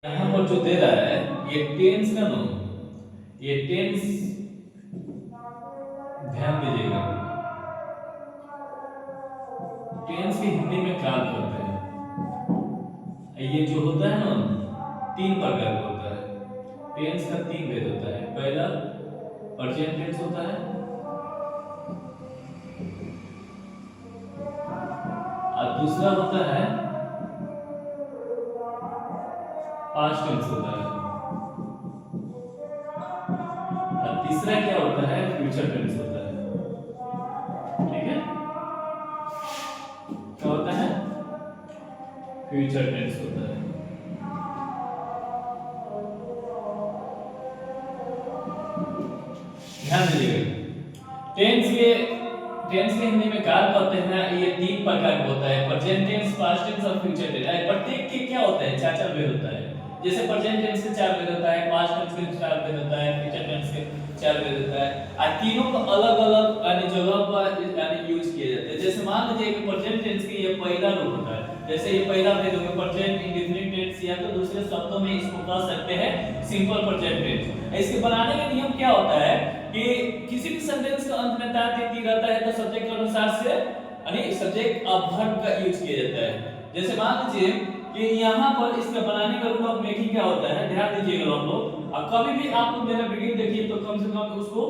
यहाँ पर जो दे रहा है ये टेंस का नाम, ये टेंस ध्यान दीजिएगा, टेंस की हिंदी में क्या करते हैं। ये जो होता है ना तीन प्रकार का होता है। टेंस का तीन भेद होता है। पहला प्रेजेंट टेंस होता है और दूसरा होता है पास्ट टेंस होता है और तीसरा क्या होता है फ्यूचर टेंस होता है। ठीक है, क्या होता है फ्यूचर टेंस होता है। ध्यान दीजिएगा, टेंस के हिंदी में क्या कहते हैं, ये तीन प्रकार का होता है, प्रेजेंट टेंस, पास्ट टेंस और फ्यूचर टेंस। प्रत्येक के क्या होता है, चार चार भेद होता है। जैसे प्रेजेंट टेंस के चार भेद होता है, पास्ट टेंस के चार भेद होता है, फ्यूचर टेंस के चार भेद होता है। और तीनों को अलग-अलग यानी जगह पर यानी यूज किए जाते हैं। जैसे मान लीजिए कि प्रेजेंट टेंस की ये पहला रूप होता है, जैसे ये पहला भेद हो गया प्रेजेंट इंडेफिनिट टेंस, या तो दूसरे शब्दों में इसको कह सकते हैं सिंपल प्रेजेंट टेंस। इसके बनाने का नियम क्या होता है कि किसी भी सेंटेंस का अंत में ता ती रहता है तो सब्जेक्ट के अनुसार से यानी सब्जेक्ट और वर्ब का यूज किया जाता है। जैसे मान लीजिए कि यहाँ पर इसका बनाने का रूल ऑफ मेकिंग क्या होता है, ध्यान दीजिएगा आप लोग। और कभी भी आप लोग मेरा वीडियो देखिए तो कम से कम उसको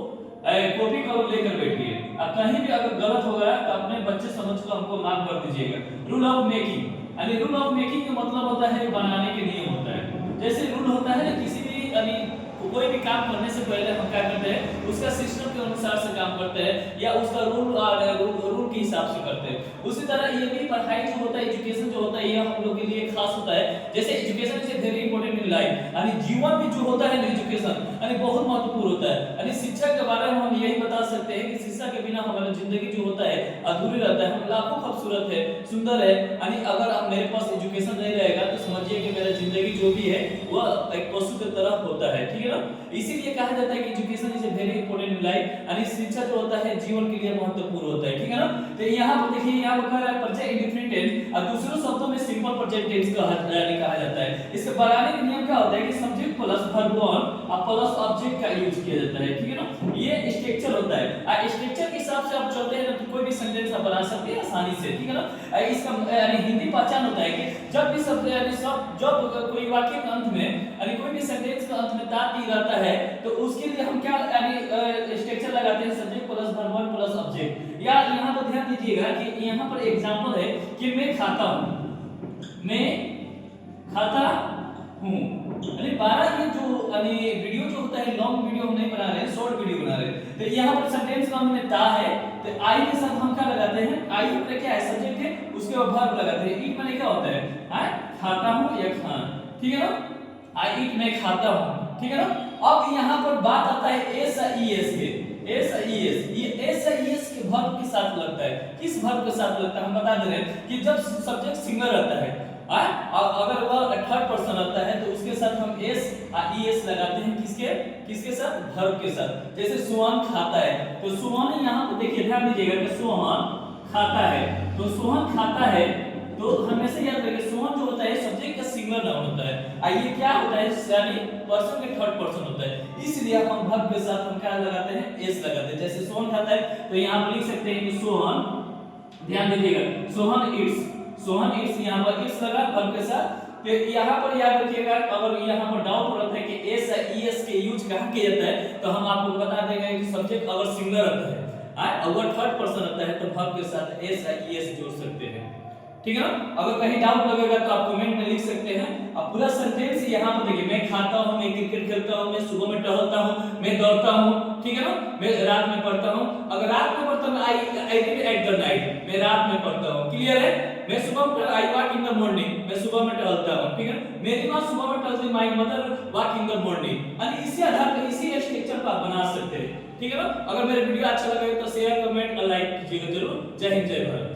कॉपी कर लेकर बैठिए। अब कहीं भी अगर गलत हो गया तो अपने बच्चे समझ कर हमको माफ कर दीजिएगा। रूल ऑफ मेकिंग यानी रूल ऑफ मेकिंग का मतलब होता है बनाने के नियम होता है। जैसे रूल होता है ना किसी भी यानी कोई भी काम करने से पहले हम क्या करते हैं, उसका सिस्टम के अनुसार से काम करते हैं या उसका रूल के हिसाब से करते हैं। उसी तरह ये भी पढ़ाई जो होता है, एजुकेशन जो होता है, ये हम लोग के लिए खास होता है। जैसे education is very important in life, यानी जीवन में जो होता है एजुकेशन यानी बहुत महत्वपूर्ण होता है। यानी शिक्षा के बारे में हम यही बता सकते हैं कि शिक्षा के बिना हमारा जिंदगी जो होता है अधूरी रहता है। हम लाखों खूबसूरत है, सुंदर है, यानी अगर आप मेरे पास एजुकेशन नहीं रहेगा तो समझिए कि मेरा जिंदगी जो भी है वह एक पशु की तरह होता है। ठीक है ना, इसीलिए कहा जाता है कि education is very important in life, यानी शिक्षा जो होता है जीवन के लिए महत्वपूर्ण होता है। ठीक है ना, तो यहाँ पर देखिए यहाँ पर कह रहा है प्रेजेंट इंडेफिनिट टेंस और दूसरे शब्दों में सिंपल प्रेजेंट टेंस कहा जाता है। इसके बनाने का नियम क्या होता है कि सब्जेक्ट प्लस वर्ब और प्लस ऑब्जेक्ट का यूज किया जाता है। ठीक है ना, ये स्ट्रक्चर होता है और स्ट्रक्चर के हिसाब से आप चलते हैं तो कोई भी सेंटेंस आप बना सकते हैं आसानी से। ठीक है ना, इसका यानी हिंदी पहचान होता है कि जब भी शब्द यानी जब कोई वाक्य के अंत में यानी कोई भी सेंटेंस के अंत में ता ती रहता है तो उसके लिए हम क्या यानी स्ट्रक्चर लगाते हैं, subject plus verb plus object. या यहाँ पर ध्यान दीजिएगा कि यहाँ पर एग्जांपल है कि मैं खाता हूँ, मैं खाता हूँ। यानी 12 ये जो यानी वीडियो जो होता है लॉन्ग वीडियो हम नहीं बना रहे हैं, शॉर्ट वीडियो बना रहे हैं। तो यहाँ पर सेंटेंस का हमने ता है तो आई के साथ हम क्या लगाते हैं, आई मतलब क्या है सब्जेक्ट है, उसके बाद वर्ब लगाते हैं। ईट माने क्या होता है, खाता हूँ या खाना। ठीक है ना, आई ईट मैं खाता हूँ। ठीक है ना, अब यहाँ पर बात आता है एस ई एस के। एस ई एस ये एस ई एस के वर्ब के साथ लगता है। किस वर्ब के साथ लगता है हम बता दे रहे हैं कि जब सब्जेक्ट सिंगल रहता है अगर वह थर्ड पर्सन रहता है तो उसके साथ हम एस ई एस लगाते हैं। किसके साथ, वर्ब के साथ। जैसे सोहन खाता है तो सोहन यहाँ पर देखिए ध्यान दीजिएगा कि सोहन खाता है तो सोहन खाता है तो हमेशा याद रखिए सोहन जो होता है सब्जेक्ट का सिंगल नाउन होता है और ये क्या होता है यानी पर्सन के थर्ड पर्सन होता है। इसलिए हम वर्ब के साथ हम क्या लगाते हैं, एस लगाते हैं। जैसे सोहन खाता है तो यहाँ पर लिख सकते हैं कि सोहन, ध्यान दीजिएगा सोहन इट्स यहाँ पर इट्स लगा वर्ब के साथ। तो यहाँ पर याद रखिएगा अगर यहाँ पर डाउट हो रहा है कि एस ई एस के यूज कहाँ किया जाता है तो हम आपको बता देंगे कि सब्जेक्ट अगर सिंगल रहता है अगर थर्ड पर्सन रहता है तो वर्ब के साथ एस ई एस जोड़ सकते हैं। ठीक है ना, अगर कहीं डाउट लगेगा तो आप कमेंट में लिख सकते हैं। अब पूरा सेंटेंस यहाँ पर देखिए, मैं खाता हूँ, मैं क्रिकेट खेलता हूँ, मैं सुबह में टहलता हूँ, मैं दौड़ता हूँ। ठीक है ना, मैं रात में पढ़ता हूँ। अगर रात में पढ़ता हूँ I read at the night, मैं रात में पढ़ता हूँ। क्लियर है, मैं सुबह में I walk in the morning, मैं सुबह में टहलता हूँ। ठीक है, मेरी माँ सुबह में टहलती, my mother walk in the morning. यानी इसी आधार पर इसी स्ट्रक्चर पर आप बना सकते हैं। ठीक है ना, अगर मेरा वीडियो अच्छा लगे तो शेयर कमेंट और लाइक कीजिएगा जरूर। जय हिंद जय भारत।